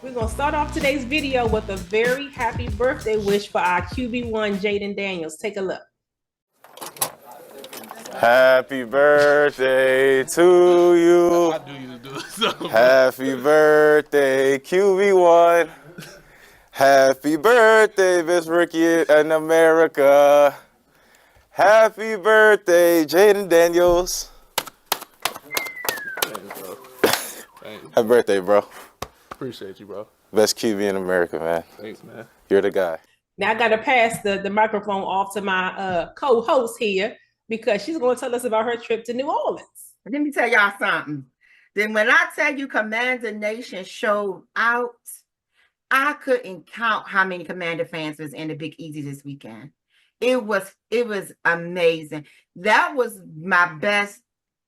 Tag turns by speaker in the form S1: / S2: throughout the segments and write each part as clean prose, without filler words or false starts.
S1: We're going to start off today's video with a very happy birthday wish for our QB1, Jayden Daniels. Take a look.
S2: Happy birthday to you.
S3: I do you to do something.
S2: Happy birthday, QB1. Happy birthday, Miss Ricky in America. Happy birthday, Jayden Daniels.
S3: Thanks, bro. Thanks.
S2: Happy birthday, bro.
S3: Appreciate you, bro.
S2: Best QB in America, man.
S3: Thanks, man.
S2: You're the guy.
S1: Now I got to pass the microphone off to my co-host here because she's going to tell us about her trip to New Orleans.
S4: Let me tell y'all something. Then when I tell you Commander Nation showed out, I couldn't count how many Commander fans was in the Big Easy this weekend. It was amazing. That was my best.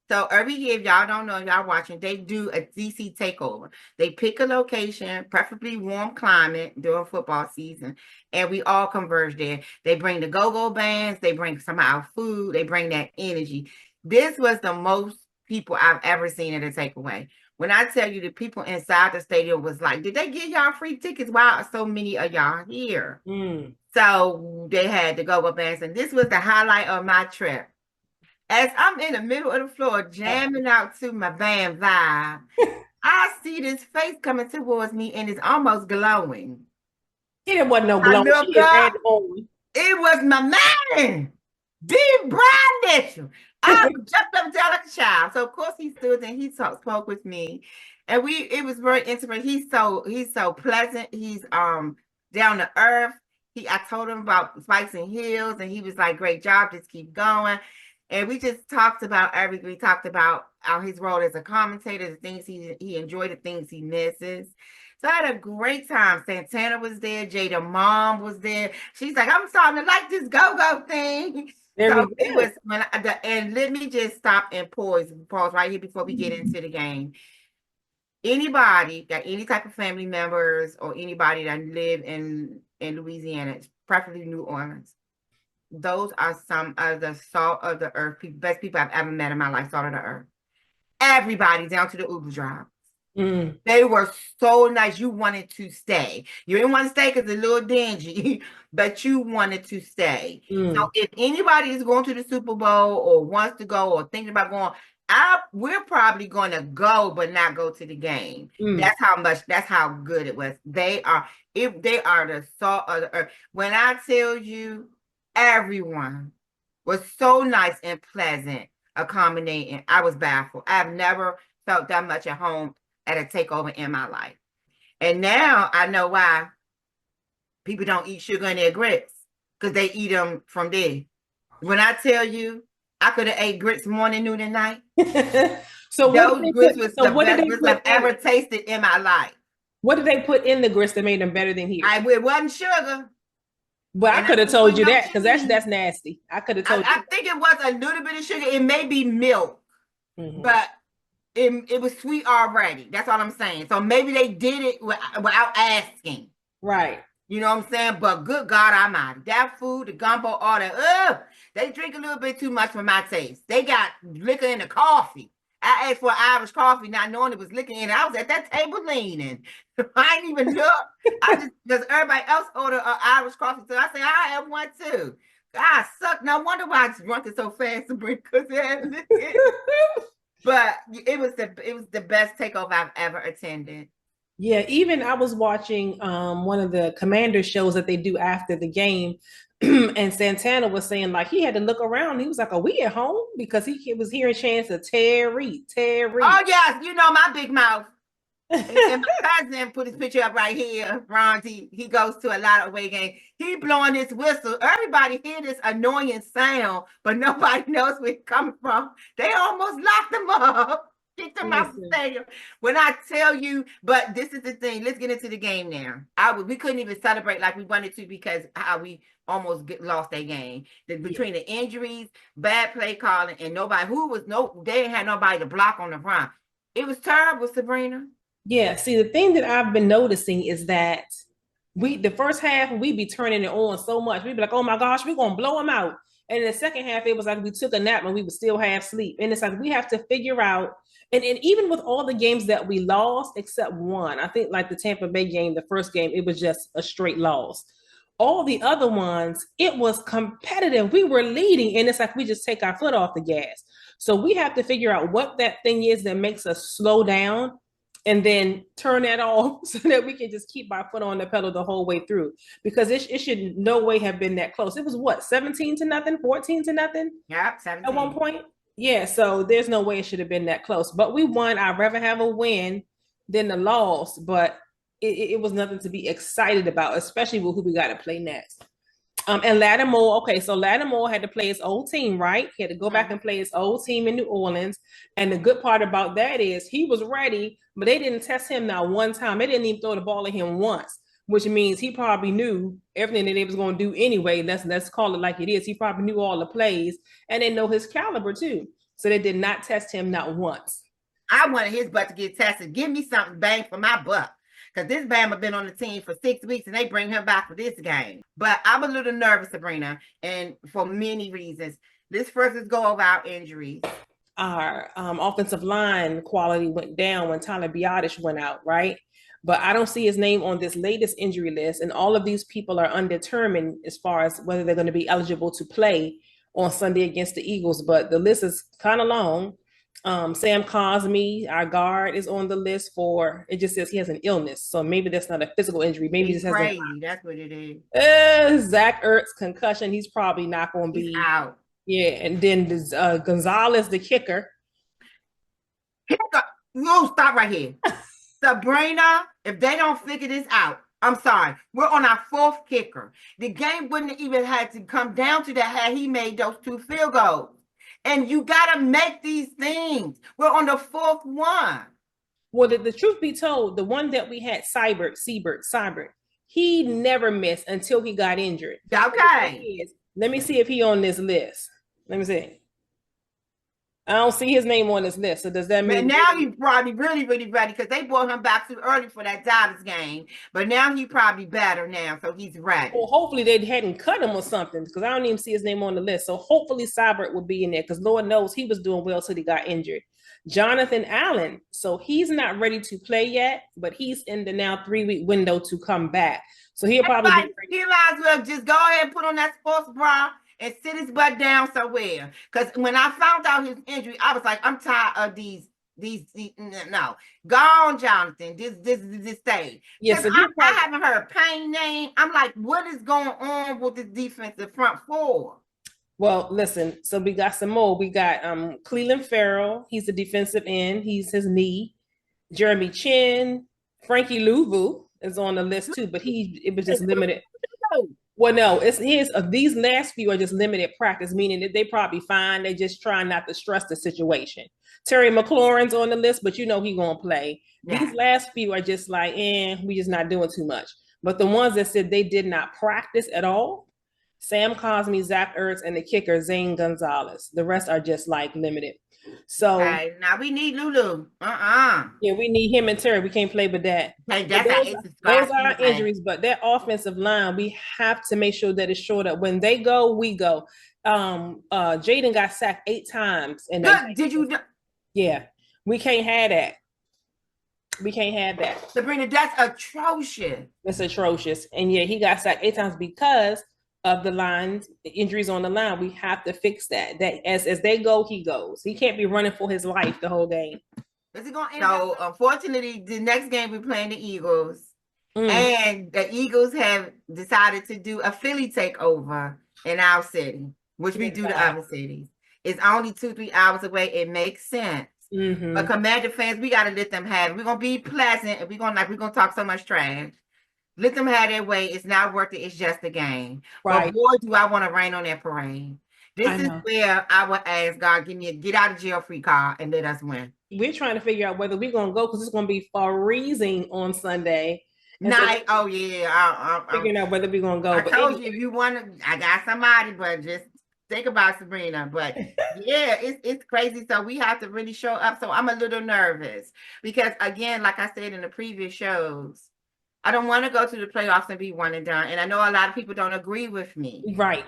S4: So every year, if y'all don't know, y'all watching, they do a DC takeover. They pick a location, preferably warm climate during football season, and we all converge there. They bring the go-go bands, they bring some of our food, they bring that energy. This was the most people I've ever seen at a takeaway. When I tell you the people inside the stadium was like, did they give y'all free tickets? Why are so many of y'all here? So they had the go-go bands, and this was the highlight of my trip. As I'm in the middle of the floor jamming out to my band vibe, I see this face coming towards me and it's almost glowing.
S1: It wasn't no glowing.
S4: It was my man, D. Brian Mitchell. I jumped up and down like a child. So of course he stood and he spoke with me, and it was very intimate. He's so pleasant. He's down to earth. I told him about spikes and heels, and he was like, "Great job, just keep going." And we just talked about everything. We talked about his role as a commentator, the things he enjoyed, the things he misses. So I had a great time. Santana was there. Jada mom was there. She's like, I'm starting to like this go-go thing. So it was and let me just stop and pause right here before we get into the game. Anybody got any type of family members or anybody that live in Louisiana, preferably New Orleans, those are some of the salt of the earth, best people I've ever met in my life, salt of the earth. Everybody down to the Uber drivers. They were so nice. You wanted to stay. You didn't want to stay because it's a little dingy, but you wanted to stay. So if anybody is going to the Super Bowl or wants to go or thinking about going, we're probably going to go, but not go to the game. That's how good it was. They are the salt of the earth. When I tell you, everyone was so nice and pleasant, accommodating. I was baffled. I've never felt that much at home at a takeover in my life. And now I know why people don't eat sugar in their grits, because they eat them from there. When I tell you, I could have ate grits morning, noon, and night.
S1: So
S4: those grits was the best grits I've ever tasted in my life.
S1: What did they put in the grits that made them better than here?
S4: It wasn't sugar.
S1: But I could have told you that because that's nasty. I could have told you.
S4: I think it was a little bit of sugar. It may be milk, but it was sweet already. That's all I'm saying. So maybe they did it without asking.
S1: Right.
S4: You know what I'm saying? But good God Almighty, that food, the gumbo, all that, they drink a little bit too much for my taste. They got liquor in the coffee. I asked for Irish coffee, not knowing it was liquor in it. I was at that table leaning. I didn't even look. Because everybody else ordered Irish coffee. So I said, I have one too. God, suck. No wonder why I drunk it so fast to bring, because it had liquor. But it was the best takeover I've ever attended.
S1: Yeah, even I was watching one of the Commander shows that they do after the game, and Santana was saying like he had to look around. He was like, "Are we at home?" Because he was hearing chants of Terry.
S4: Oh yes, you know my big mouth. And my cousin put his picture up right here. Ron, he goes to a lot of away games. He blowing his whistle. Everybody hear this annoying sound, but nobody knows where it's coming from. They almost locked him up. Kicked him out the stadium. When I tell you, but this is the thing. Let's get into the game now. We couldn't even celebrate like we wanted to because how we almost lost that game. Between the injuries, bad play calling, and they didn't have nobody to block on the front. It was terrible, Sabrina.
S1: Yeah. See, the thing that I've been noticing is that the first half we be turning it on so much. We'd be like, "Oh my gosh, we're gonna blow them out." And in the second half, it was like we took a nap and we would still have sleep. And it's like we have to figure out, and even with all the games that we lost, except one, I think like the Tampa Bay game, the first game, it was just a straight loss. All the other ones, it was competitive. We were leading, and it's like we just take our foot off the gas. So we have to figure out what that thing is that makes us slow down and then turn that off so that we can just keep our foot on the pedal the whole way through. Because it should no way have been that close. It was what, 17-0, 14-0?
S4: Yep, 17.
S1: At one point? Yeah, so there's no way it should have been that close. But we won. I'd rather have a win than a loss, but it was nothing to be excited about, especially with who we got to play next. And Lattimore, okay, so Lattimore had to play his old team, right? He had to go back and play his old team in New Orleans. And the good part about that is he was ready, but they didn't test him not one time. They didn't even throw the ball at him once, which means he probably knew everything that they was going to do anyway. Let's call it like it is. He probably knew all the plays, and they know his caliber too. So they did not test him not once.
S4: I wanted his butt to get tested. Give me something bang for my butt. Because this Bama been on the team for 6 weeks and they bring him back for this game. But I'm a little nervous, Sabrina, and for many reasons. Let's first go over our injuries.
S1: Our offensive line quality went down when Tyler Biadasz went out, right? But I don't see his name on this latest injury list. And all of these people are undetermined as far as whether they're going to be eligible to play on Sunday against the Eagles. But the list is kind of long. Sam Cosmi, our guard, is on the list for, it just says he has an illness. So maybe that's not a physical injury. Maybe he just has
S4: crazy. That's what it is.
S1: Zach Ertz concussion. He's probably not going to be
S4: out.
S1: Yeah. And then Gonzalez, the kicker.
S4: No, stop right here. Sabrina, if they don't figure this out, I'm sorry. We're on our fourth kicker. The game wouldn't have even had to come down to that had he made those 2 field goals. And you got to make these things. We're on the fourth one.
S1: Well, the truth be told, the one that we had, Seibert, he never missed until he got injured.
S4: Okay.
S1: Let me see if he on this list. Let me see. I don't see his name on this list. So does that mean
S4: now he's probably really, really ready because they brought him back too early for that Dallas game. But now he's probably better now, so he's ready.
S1: Well, hopefully they hadn't cut him or something because I don't even see his name on the list. So hopefully Seibert will be in there because Lord knows he was doing well till he got injured. Jonathan Allen, so he's not ready to play yet, but he's in the now 3-week window to come back. So he'll probably
S4: he might as well just go ahead and put on that sports bra and sit his butt down somewhere. Because when I found out his injury, I was like, I'm tired of these no. Go on, Jonathan. This stage. Yes, so I haven't heard Payne name. I'm like, what is going on with this defensive front four?
S1: Well, listen, so we got some more. We got Cleveland Farrell. He's the defensive end. He's his knee. Jeremy Chin. Frankie Louvu is on the list too, but it was just limited. Well, no, it's his. These last few are just limited practice, meaning that they probably fine. They just trying not to stress the situation. Terry McLaurin's on the list, but you know he's gonna play. Yeah. These last few are just like, we just not doing too much. But the ones that said they did not practice at all, Sam Cosmi, Zach Ertz, and the kicker Zane Gonzalez. The rest are just like limited. So
S4: now we need Lulu.
S1: Yeah, we need him and Terry. We can't play with that.
S4: Hey,
S1: those are our injuries, but that offensive line, we have to make sure that it's short up. When they go, we go. Jayden got sacked 8 times. And
S4: did you?
S1: Yeah, we can't have that. We can't have that.
S4: Sabrina, that's atrocious.
S1: That's atrocious. And yeah, he got sacked 8 times because of the lines, injuries on the line. We have to fix that. That as they go, he goes. He can't be running for his life the whole game.
S4: Is it going to end? So, unfortunately, the next game we're playing the Eagles. And the Eagles have decided to do a Philly takeover in our city, which we do to other cities. It's only 2-3 hours away. It makes sense. Mm-hmm. But Commander fans, we got to let them have it. We're going to be pleasant and we're going to talk so much trash. Let them have their way. It's not worth it. It's just a game. Right. But boy, do I want to rain on that parade. This is where I would ask God, give me a get out of jail free card and let us win.
S1: We're trying to figure out whether we're going to go because it's going to be freezing on Sunday.
S4: Night. So I'm
S1: figuring out whether we're going to go.
S4: I told you, if you want to, I got somebody, but just think about Sabrina. But yeah, it's crazy. So we have to really show up. So I'm a little nervous because, again, like I said in the previous shows, I don't want to go to the playoffs and be one and done. And I know a lot of people don't agree with me.
S1: Right.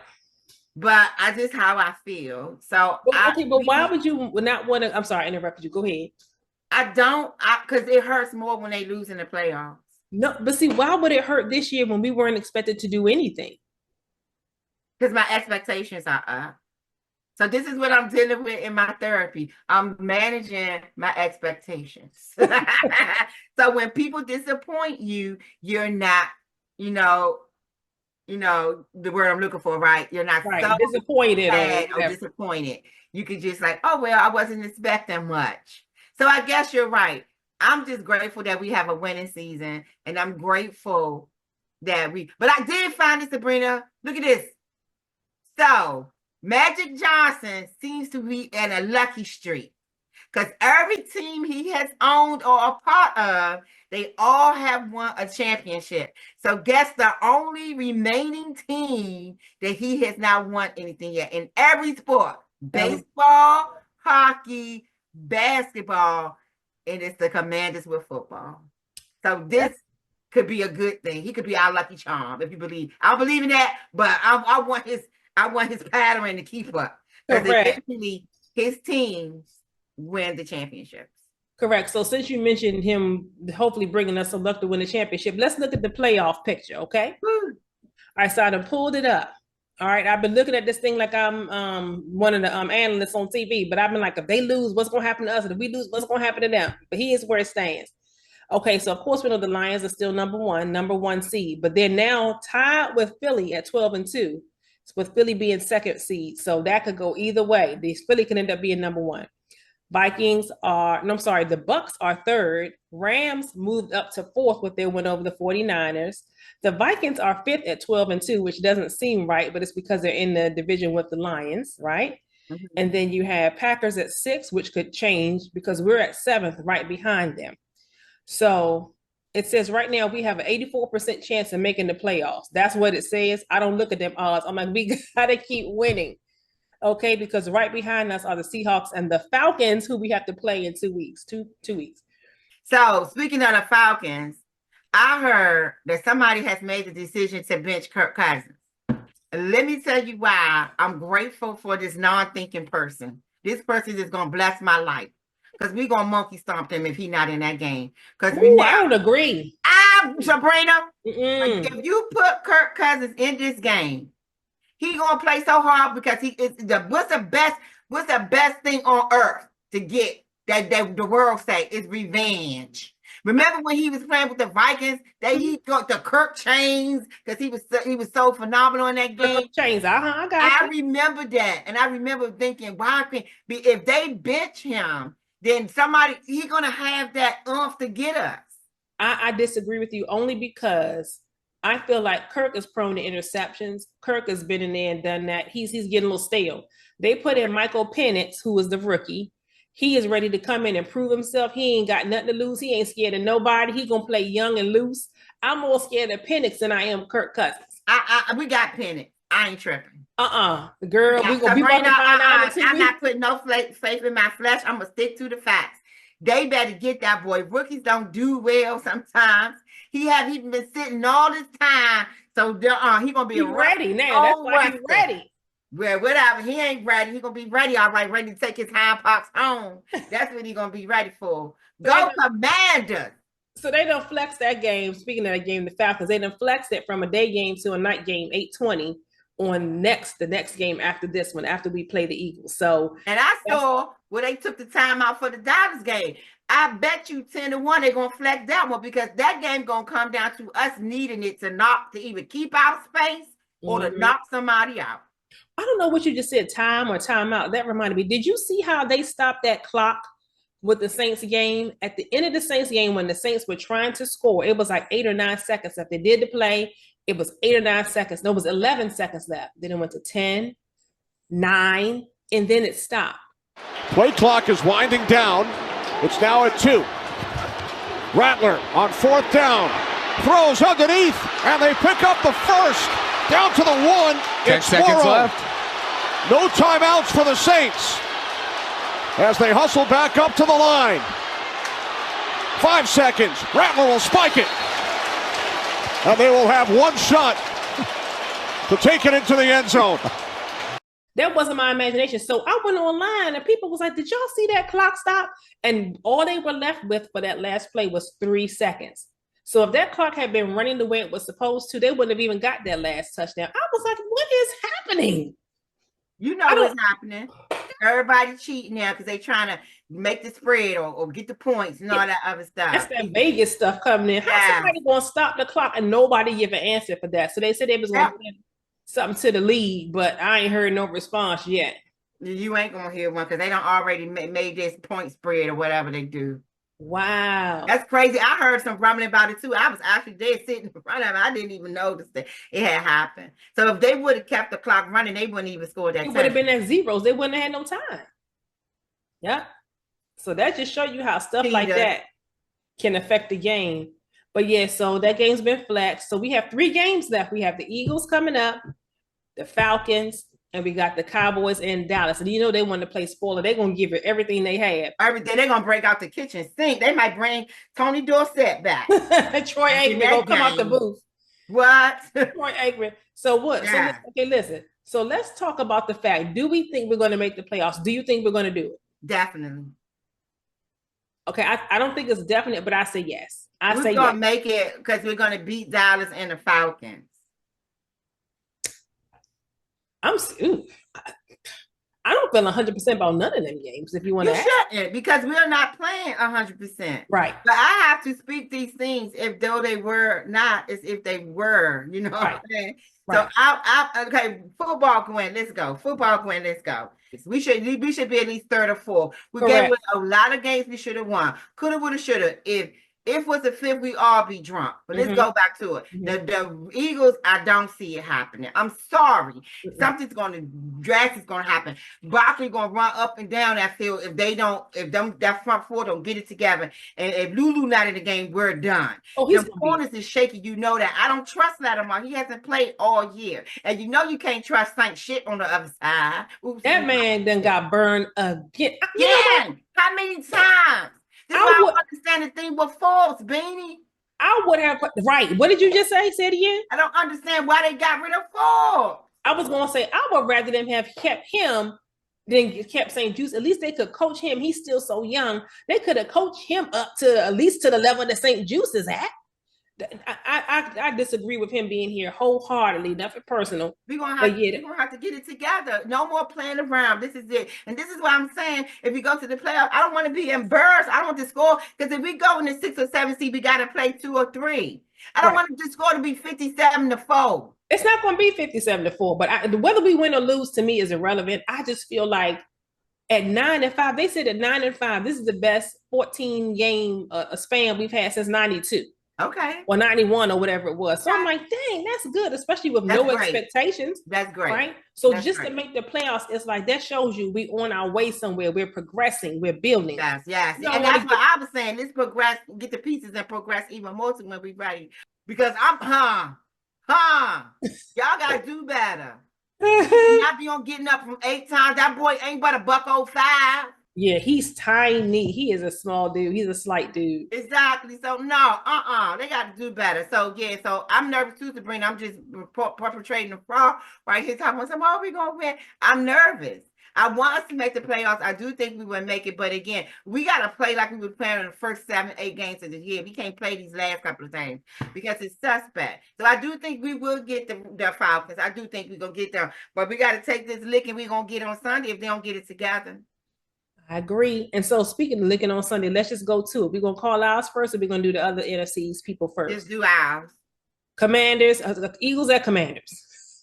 S4: but I just how I feel. So
S1: but why would you not want to? I'm sorry, I interrupted you. Go ahead.
S4: I don't, because it hurts more when they lose in the playoffs.
S1: No, but see, why would it hurt this year when we weren't expected to do anything?
S4: Because my expectations are up. So this is what I'm dealing with in my therapy. I'm managing my expectations. So when people disappoint you, you're not, the word I'm looking for, right? You're not
S1: right.
S4: so
S1: disappointed
S4: or disappointed. You could just like, oh, well, I wasn't expecting much. So I guess you're right. I'm just grateful that we have a winning season, and I'm grateful that but I did find it, Sabrina. Look at this. So Magic Johnson seems to be in a lucky streak because every team he has owned or a part of, they all have won a championship. So guess the only remaining team that he has not won anything yet in every sport: baseball, hockey, basketball, and it's the Commanders with football. So this could be a good thing. He could be our lucky charm, if you believe. I don't believe in that, but I want his pattern to keep up. Because eventually his teams win the championships.
S1: Correct. So since you mentioned him hopefully bringing us some luck to win the championship, let's look at the playoff picture, okay? Woo. All right, so I done pulled it up. All right, I've been looking at this thing like I'm one of the analysts on TV, but I've been like, if they lose, what's going to happen to us? And if we lose, what's going to happen to them? But here's where it stands. Okay, so of course we know the Lions are still number one seed, but they're now tied with Philly at 12-2, with Philly being second seed. So that could go either way. Philly can end up being number one. The Bucks are third. Rams moved up to fourth with their win over the 49ers. The Vikings are fifth at 12-2, which doesn't seem right, but it's because they're in the division with the Lions, right? Mm-hmm. And then you have Packers at 6, which could change because we're at 7th right behind them. So it says right now we have an 84% chance of making the playoffs. That's what it says. I don't look at them odds. I'm like, we got to keep winning. Okay, because right behind us are the Seahawks and the Falcons, who we have to play in 2 weeks, two weeks.
S4: So speaking of the Falcons, I heard that somebody has made the decision to bench Kirk Cousins. Let me tell you why I'm grateful for this non-thinking person. This person is going to bless my life because we're going to monkey stomp him if he's not in that game. Because
S1: I don't agree.
S4: Sabrina, if you put Kirk Cousins in this game, he gonna play so hard because he is what's the best thing on earth to get that the world say is revenge. Remember when he was playing with the Vikings, that he got the Kirk chains because he was so phenomenal in that game.
S1: Chains, I
S4: remember that, and I remember thinking, why if they bench him, then he gonna have that oomph to get us.
S1: I disagree with you only because I feel like Kirk is prone to interceptions. Kirk has been in there and done that. He's getting a little stale. They put in Michael Penix, who was the rookie. He is ready to come in and prove himself. He ain't got nothing to lose. He ain't scared of nobody. He gonna play young and loose. I'm more scared of Penix than I am Kirk Cousins.
S4: We got Penix. I ain't tripping.
S1: The girl, we gonna be find out.
S4: I'm not putting no faith in my flesh. I'm gonna stick to the facts. They better get that boy. Rookies don't do well sometimes. He been sitting all this time, so he gonna be
S1: ready now. That's why he's ready.
S4: Well, whatever. He ain't ready. He gonna be ready, all right, ready to take his hind parts home. That's what he gonna be ready for. Go Commanders.
S1: So they done flex that game. Speaking of that game, the Falcons, they done flexed it from a day game to a night game, 8:20 on the next game after this one, after we play the Eagles. So, and I
S4: saw where they took the time out for the Dodgers game. I bet you 10-1 they're gonna flex that one because that game gonna come down to us needing it to either keep our space or to knock somebody out.
S1: I don't know what you just said, time or timeout. That reminded me. Did you see how they stopped that clock with the Saints game? At the end of the Saints game, when the Saints were trying to score, it was like 8 or 9 seconds. If they did the play, it was 8 or 9 seconds. There was 11 seconds left. Then it went to 10, 9, and then it stopped.
S5: Play clock is winding down. It's now at 2. Rattler on 4th down. Throws underneath, and they pick up the first. Down to the 1.
S6: 10 seconds left.
S5: No timeouts for the Saints as they hustle back up to the line. 5 seconds. Rattler will spike it. And they will have one shot to take it into the end zone.
S1: That wasn't my imagination. So I went online and people was like, did y'all see that clock stop? And all they were left with for that last play was 3 seconds. So if that clock had been running the way it was supposed to, they wouldn't have even got that last touchdown. I was like, what is happening?
S4: You know what's happening. Everybody cheating now because they trying to make the spread or get the points and all that other stuff.
S1: That's that Vegas stuff coming in. How's somebody going to stop the clock and nobody give an answer for that? So they said they was going to send something to the league, but I ain't heard no response yet.
S4: You ain't going to hear one because they don't already made this point spread or whatever they do.
S1: Wow.
S4: That's crazy. I heard some rumbling about it too. I was actually there sitting in front of it. I didn't even notice that it had happened. So if they would have kept the clock running, they wouldn't even score that. It
S1: would have been at zeros. They wouldn't have had no time. Yeah. So that just show you how stuff like that can affect the game. But yeah, so that game's been flexed. So we have 3 games left. We have the Eagles coming up, the Falcons, and we got the Cowboys in Dallas. And you know they want to play spoiler. They're going to give it everything they have.
S4: Everything. They're going to break out the kitchen sink. They might bring Tony Dorsett back.
S1: Troy Aikman going to come out the booth.
S4: What?
S1: Troy Aikman. So what? Yeah. So listen. So let's talk about the fact. Do we think we're going to make the playoffs? Do you think we're going to do it?
S4: Definitely.
S1: Okay. I don't think it's definite, but I say yes.
S4: We're going to make it because we're going to beat Dallas and the Falcons.
S1: I don't feel 100% about none of them games. If you want to,
S4: shouldn't, because we're not playing 100%.
S1: Right.
S4: But I have to speak these things if though they were not, as if they were. You know what I'm saying? Right. So okay. Football, Gwen, let's go. Football, Gwen, let's go. We should be at least 3rd or 4th. We gave a lot of games we should have won. Coulda, woulda, shoulda. If was the 5th, we all be drunk. But let's go back to it. The Eagles, I don't see it happening. I'm sorry. Something's drastic's gonna happen. Barkley gonna run up and down that field if that front 4 don't get it together. And if Lulu not in the game, we're done. The corners is shaky. You know that. I don't trust Lattimore. He hasn't played all year. And you know you can't trust Saint shit on the other side. Oops,
S1: that man done got burned again.
S4: Yeah. How many times? I don't understand the thing with Forbes, Beanie.
S1: I would have, right. What did you just say? Say it again.
S4: I don't understand why they got rid of Forbes.
S1: I was going to say, I would rather them have kept him than kept St. Juice. At least they could coach him. He's still so young. They could have coached him up to at least to the level that St. Juice is at. I disagree with him being here wholeheartedly, nothing personal.
S4: We're gonna have to get it together. No more playing around. This is it. And this is what I'm saying. If we go to the playoffs, I don't want to be embarrassed. I don't want to score because if we go in the 6 or 7 seed, we gotta play 2 or 3. I don't want the score to be 57-4.
S1: It's not going to be 57-4, but whether we win or lose to me is irrelevant. I just feel like at 9-5, they said at 9-5, this is the best 14 game span we've had since 92.
S4: Okay.
S1: Or 91 or whatever it was. So I'm like, dang, that's good, especially with expectations.
S4: That's great.
S1: Right? So to make the playoffs, it's like that shows you we on our way somewhere. We're progressing. We're building.
S4: Yes. And that's what I was saying. Let's progress, get the pieces and progress even more to when we're ready. Because y'all got to do better. Not be on getting up from 8 times. That boy ain't but $105.
S1: Yeah, he's tiny. He is a small dude. He's a slight dude.
S4: Exactly. So no, they got to do better. So yeah, so I'm nervous too, Sabrina. I'm just perpetrating the fraud right here. Talking about, oh, we gonna win. I'm nervous. I want us to make the playoffs. I do think we will make it, but again, we got to play like we were playing in the first 7-8 games of the year. We can't play these last couple of games because it's suspect. So I do think we will get the Falcons. I do think we're gonna get them, but we got to take this lick and we're gonna get on Sunday if they don't get it together.
S1: I agree. And so speaking of licking on Sunday, let's just go to it. We're going to call ours first or we're going to do the other NFC East people first?
S4: Just do ours.
S1: Commanders, Eagles at Commanders.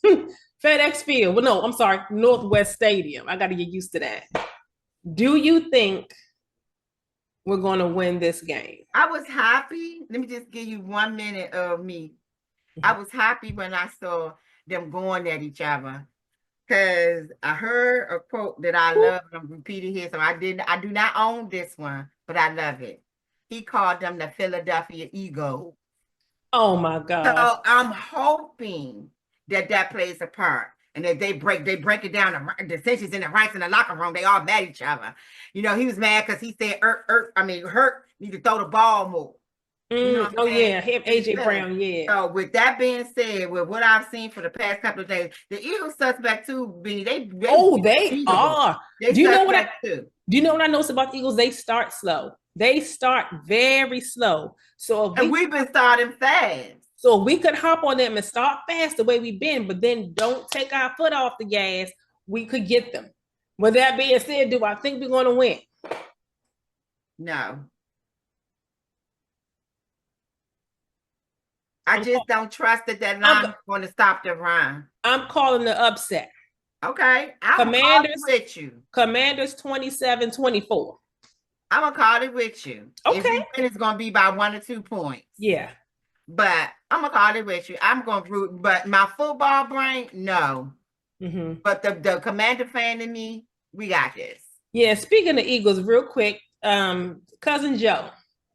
S1: FedEx Field. Well, no, I'm sorry. Northwest Stadium. I got to get used to that. Do you think we're going to win this game?
S4: I was happy. Let me just give you 1 minute of me. I was happy when I saw them going at each other. Because I heard a quote that I love, and I'm repeating here, so I do not own this one, but I love it. He called them the Philadelphia Eagles.
S1: Oh my God.
S4: So I'm hoping that plays a part. And that they break it down, the tensions in the ranks in the locker room, they all mad at each other. You know, he was mad because he said, Hurt need to throw the ball more. You know what
S1: Oh
S4: I'm saying?
S1: yeah, him, AJ Brown, yeah.
S4: So with that being said, with what I've seen for the past couple of days, the Eagles suspect too, Benny. They
S1: They are.
S4: They
S1: Do you know what
S4: suspect too.
S1: Do you know what I noticed about the Eagles? They start slow. They start very slow. So
S4: And we've been starting fast.
S1: So we could hop on them and start fast the way we've been, but then don't take our foot off the gas. We could get them. With that being said, do I think we're going to win?
S4: No. I just don't trust that line is going to stop the run.
S1: I'm calling the upset.
S4: Okay. I'm going to call it with you.
S1: Commanders 27-24.
S4: I'm going to call it with you.
S1: Okay.
S4: If we win, it's going to be by 1 or 2 points.
S1: Yeah.
S4: But I'm going to call it with you. I'm going to root, but my football brain, no.
S1: Mm-hmm.
S4: But the Commander fan in me, we got this.
S1: Yeah, speaking of Eagles, real quick, Cousin Joe,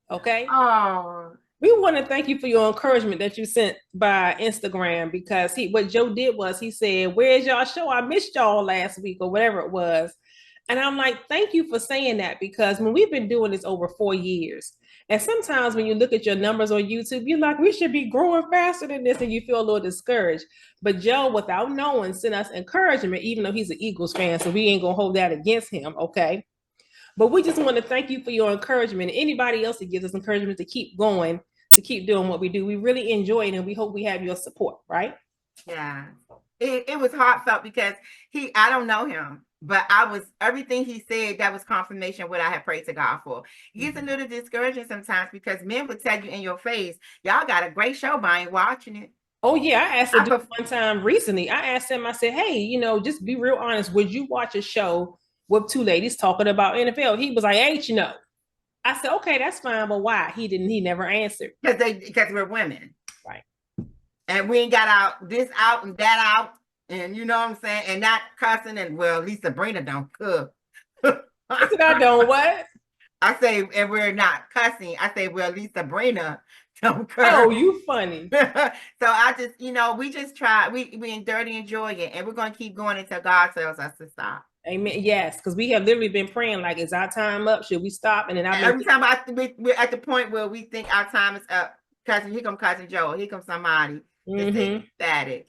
S1: okay?
S4: Oh.
S1: We want to thank you for your encouragement that you sent by Instagram, because what Joe did was he said, "Where's y'all show? I missed y'all last week," or whatever it was. And I'm like, thank you for saying that, because when we've been doing this over 4 years, and sometimes when you look at your numbers on YouTube, you're like, we should be growing faster than this, and you feel a little discouraged. But Joe, without knowing, sent us encouragement, even though he's an Eagles fan, so we ain't gonna hold that against him, okay? But we just want to thank you for your encouragement. Anybody else that gives us encouragement to keep going, to keep doing what we do, we really enjoy it, and we hope we have your support, right?
S4: Yeah. It was heartfelt because I don't know him, but everything he said, that was confirmation of what I had prayed to God for. It gets a little discouraging sometimes because men would tell you in your face, y'all got a great show, but I ain't watching it.
S1: Oh yeah, I asked him one time recently. I asked him, I said, hey, just be real honest. Would you watch a show with 2 ladies talking about NFL? He was like, ain't I said, okay, that's fine, but why? He never answered.
S4: Because we're women.
S1: Right.
S4: And we ain't got this out and that out. And you know what I'm saying? And not cussing, and well, at least Sabrina don't cook.
S1: I said, I don't what?
S4: I say, and we're not cussing. I say, well, at least Sabrina don't cook.
S1: Oh, you funny.
S4: So I just, we just try. We dirty enjoy it, and we're gonna keep going until God tells us to stop.
S1: Amen. Yes, because we have literally been praying, like, is our time up? Should we stop? And then
S4: every time we're at the point where we think our time is up. Here comes Cousin Joe. Here comes somebody.
S1: Mm-hmm.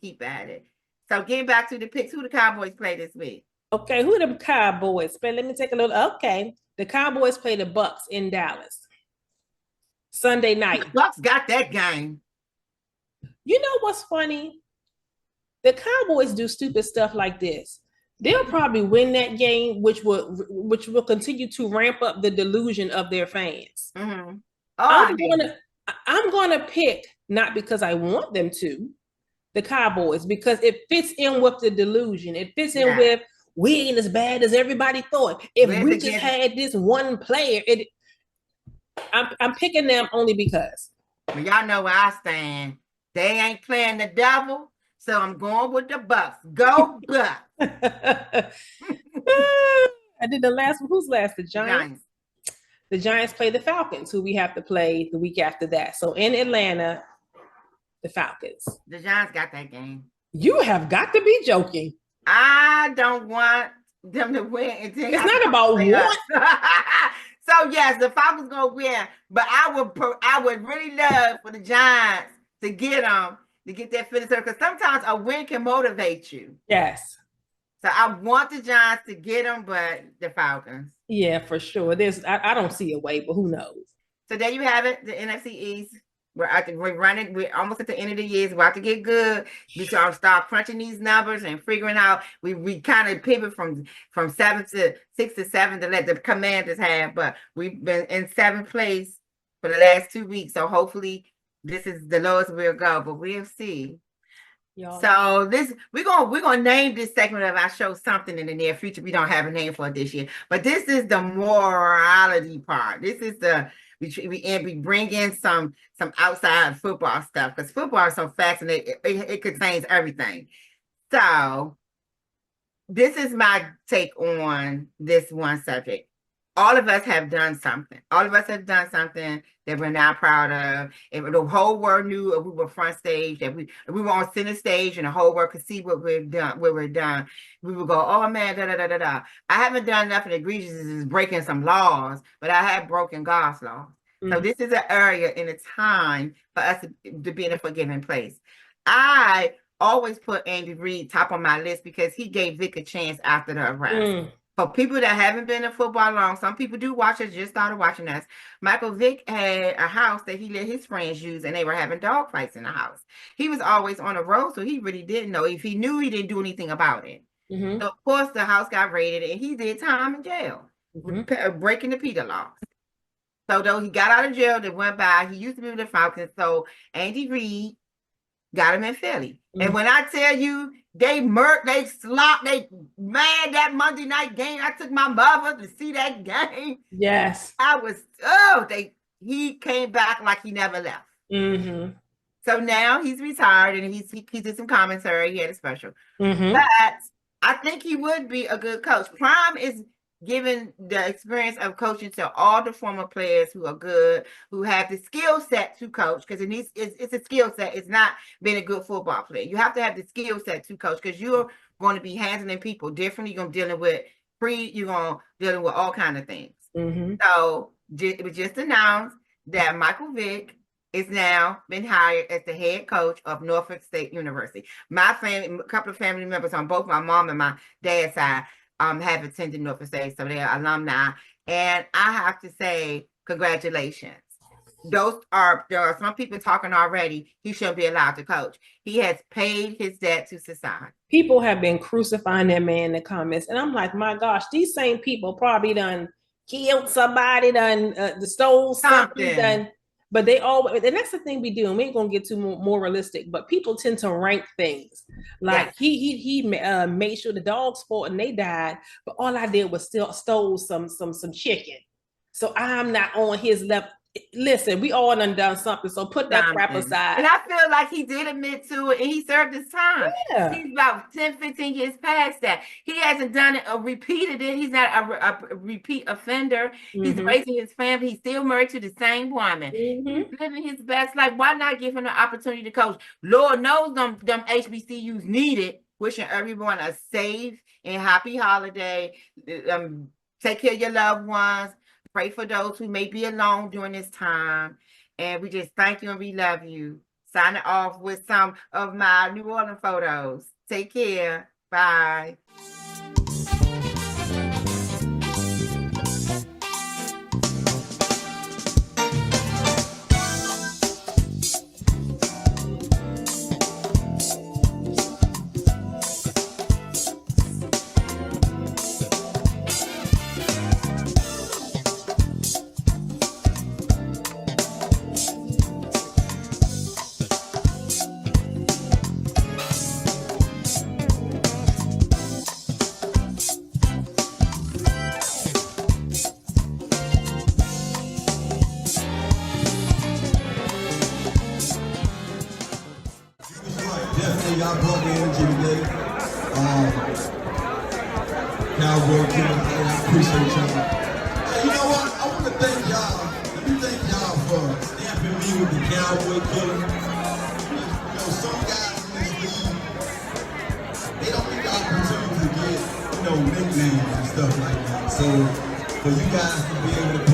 S4: Keep at it. So getting back to the picks, who the Cowboys play this week?
S1: Okay, who the Cowboys play? Let me take a look. Okay, the Cowboys play the Bucks in Dallas Sunday night.
S4: The Bucks got that game.
S1: You know what's funny? The Cowboys do stupid stuff like this. They'll probably win that game, which will continue to ramp up the delusion of their fans.
S4: Mm-hmm.
S1: I'm gonna pick, not because I want them to, the Cowboys, because it fits in with the delusion. It fits in with, we ain't as bad as everybody thought. If we just had this one player, I'm picking them only because.
S4: Well, y'all know where I stand. They ain't playing the devil, so I'm going with the Bucks. Go Bucks.
S1: I did the last one. Who's last? The Giants. The Giants play the Falcons, who we have to play the week after that. So in Atlanta, the Falcons.
S4: The Giants got that game.
S1: You have got to be joking.
S4: I don't want them to win.
S1: It's not about what.
S4: So yes, the Falcons gonna win, but I would really love for the Giants to get that finish, because sometimes a win can motivate you.
S1: Yes.
S4: So I want the Giants to get them, but the Falcons.
S1: Yeah, for sure. I don't see a way, but who knows? So
S4: there you have it, the NFC East. We're almost at the end of the year. We're about to get good. We start crunching these numbers and figuring out. We kind of pivot from 6 to 7 to let the Commanders have, but we've been in 7th place for the last 2 weeks. So hopefully this is the lowest we'll go, but we'll see. So we're gonna name this segment of our show something in the near future. We don't have a name for it this year, but this is the morality part. This is we bring in some outside football stuff, because football is so fascinating. It contains everything. So this is my take on this one subject. All of us have done something. All of us have done something that we're not proud of. If the whole world knew, if we were front stage, that we were on center stage, and the whole world could see what we've done, we would go, oh man, da da da da da. I haven't done nothing egregious as breaking some laws, but I have broken God's law. So this is an area in a time for us to be in a forgiving place. I always put Andy Reid top on my list because he gave Vick a chance after the arrest. For people that haven't been in football long, some people do watch us, just started watching us. Michael Vick had a house that he let his friends use, and they were having dog fights in the house. He was always on the road, so he really didn't know. If he knew, he didn't do anything about it. So of course, the house got raided, and he did time in jail, breaking the PETA laws. So though he got out of jail, that went by, he used to be with the Falcons. So Andy Reid got him in Philly. And when I tell you, they murked, they slopped, they mad that Monday night game. I took my mother to see that game.
S1: Yes.
S4: He came back like he never left. So now he's retired and he did some commentary. He had a special. But I think he would be a good coach. Prime is giving the experience of coaching to all the former players who are good, who have the skill set to coach, because it's a skill set. It's not being a good football player. You have to have the skill set to coach because you're going to be handling people differently. You're going to be dealing with dealing with all kinds of things. So it was just announced that Michael Vick is now been hired as the head coach of Norfolk State University. My family, a couple of family members on both my mom and my dad's side have attended Norfolk State, so they're alumni. And I have to say, congratulations. There are some people talking already. He shouldn't be allowed to coach. He has paid his debt to society.
S1: People have been crucifying that man in the comments, and I'm like, my gosh, these same people probably done killed somebody, stole something. But they always, and that's the thing we do, and we ain't gonna get too more realistic, but people tend to rank things. Like he made sure the dogs fought and they died, but all I did was still stole some chicken. So I'm not on his level. Listen, we all done something, so put that crap aside.
S4: And I feel like he did admit to it, and he served his time.
S1: Yeah.
S4: He's about 10, 15 years past that. He hasn't done it or repeated it. He's not a repeat offender. He's raising his family. He's still married to the same woman. He's living his best life. Why not give him the opportunity to coach? Lord knows them HBCUs need it. Wishing everyone a safe and happy holiday. Take care of your loved ones. Pray for those who may be alone during this time. And we just thank you and we love you. Signing off with some of my New Orleans photos. Take care. Bye.
S6: Y'all brought the energy today. Cowboy King, I appreciate y'all. Hey, you know what? I want to thank y'all. Let me thank y'all for stamping me with the Cowboy Killer. You know, some guys in this league, they don't get the opportunity to get, nicknames and stuff like that. So for you guys to be able to